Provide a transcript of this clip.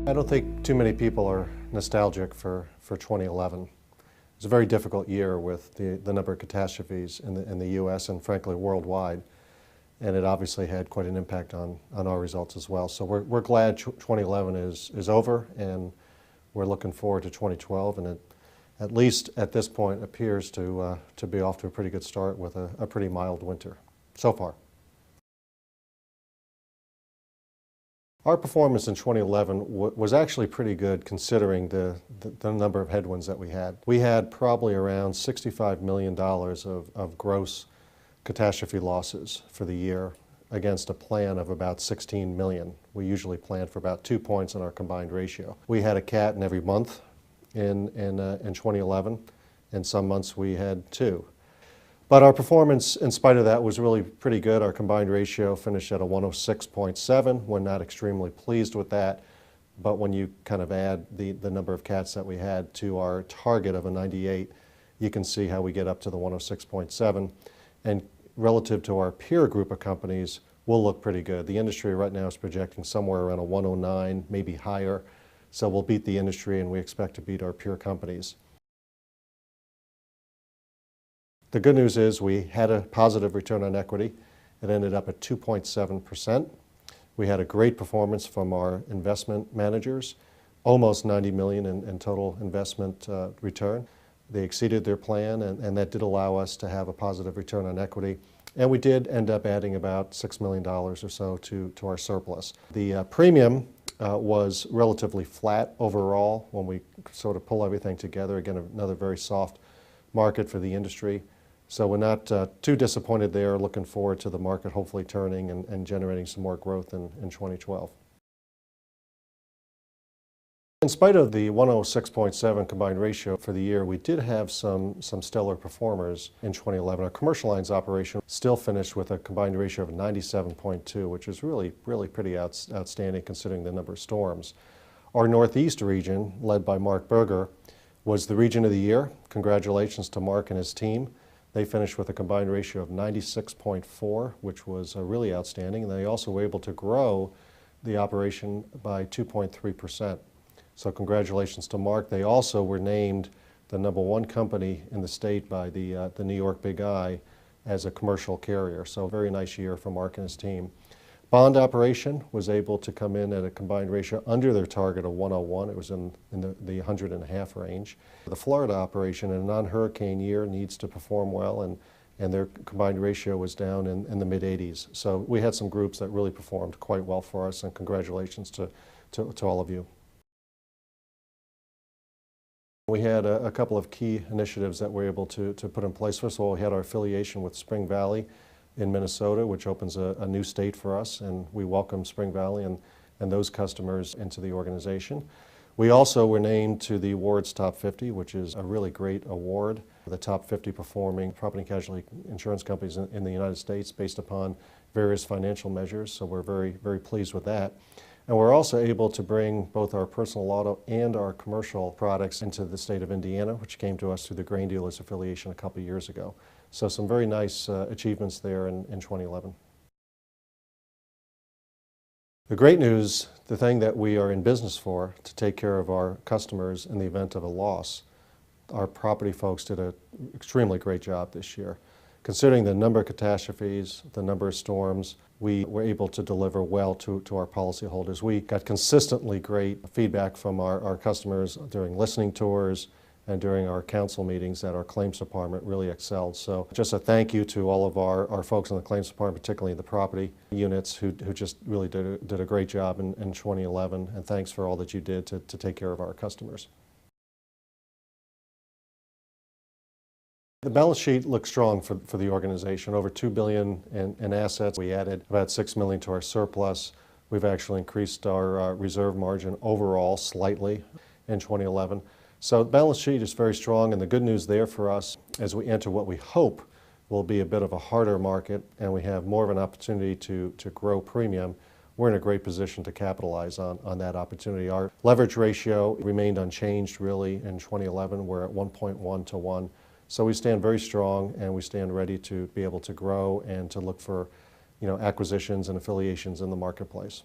I don't think too many people are nostalgic for 2011. It was a very difficult year with the number of catastrophes in the U.S. and frankly worldwide, and it obviously had quite an impact on our results as well. So we're glad 2011 is over, and we're looking forward to 2012, and it, at least at this point, appears to be off to a pretty good start with a pretty mild winter so far. Our performance in 2011 was actually pretty good considering the number of headwinds that we had. We had probably around $65 million of gross catastrophe losses for the year against a plan of about 16 million. We usually plan for about 2 points in our combined ratio. We had a cat in every month in 2011, and some months we had 2. But our performance, in spite of that, was really pretty good. Our combined ratio finished at a 106.7. We're not extremely pleased with that, but when you kind of add the number of cats that we had to our target of a 98, you can see how we get up to the 106.7. And relative to our peer group of companies, we'll look pretty good. The industry right now is projecting somewhere around a 109, maybe higher. So we'll beat the industry, and we expect to beat our peer companies. The good news is we had a positive return on equity. It ended up at 2.7%. We had a great performance from our investment managers, almost 90 million in total investment return. They exceeded their plan, and that did allow us to have a positive return on equity. And we did end up adding about $6 million or so to our surplus. The premium was relatively flat overall when we sort of pull everything together. Again, another very soft market for the industry. So we're not too disappointed there, looking forward to the market hopefully turning and generating some more growth in 2012. In spite of the 106.7 combined ratio for the year, we did have some stellar performers in 2011. Our commercial lines operation still finished with a combined ratio of 97.2, which is really pretty outstanding considering the number of storms. Our Northeast region, led by Mark Berger, was the region of the year. Congratulations to Mark and his team. They finished with a combined ratio of 96.4, which was really outstanding. And they also were able to grow the operation by 2.3%. So congratulations to Mark. They also were named the #1 company in the state by the New York Big I as a commercial carrier. So a very nice year for Mark and his team. Bond operation was able to come in at a combined ratio under their target of 101. It was in the 100.5 range. The Florida operation in a non-hurricane year needs to perform well, and their combined ratio was down in the mid-80s. So we had some groups that really performed quite well for us, and congratulations to all of you. We had a couple of key initiatives that we were able to put in place. First of all, we had our affiliation with Spring Valley in Minnesota, which opens a new state for us, and we welcome Spring Valley and those customers into the organization. We also were named to the Awards Top 50, which is a really great award, the top 50 performing property and casualty insurance companies in the United States based upon various financial measures, so we're very pleased with that. And we're also able to bring both our personal auto and our commercial products into the state of Indiana, which came to us through the Grain Dealers affiliation a couple years ago. So some very nice achievements there in 2011. The great news, the thing that we are in business for, to take care of our customers in the event of a loss, our property folks did an extremely great job this year. Considering the number of catastrophes, the number of storms, we were able to deliver well to our policyholders. We got consistently great feedback from our customers during listening tours and during our council meetings that our claims department really excelled. So just a thank you to all of our folks in the claims department, particularly the property units who just really did a great job in 2011, and thanks for all that you did to take care of our customers. The balance sheet looks strong for the organization. Over $2 billion in assets. We added about $6 million to our surplus. We've actually increased our reserve margin overall slightly in 2011. So the balance sheet is very strong, and the good news there for us as we enter what we hope will be a bit of a harder market and we have more of an opportunity to grow premium, we're in a great position to capitalize on that opportunity. Our leverage ratio remained unchanged really in 2011. We're at 1.1 to 1. So we stand very strong, and we stand ready to be able to grow and to look for, acquisitions and affiliations in the marketplace.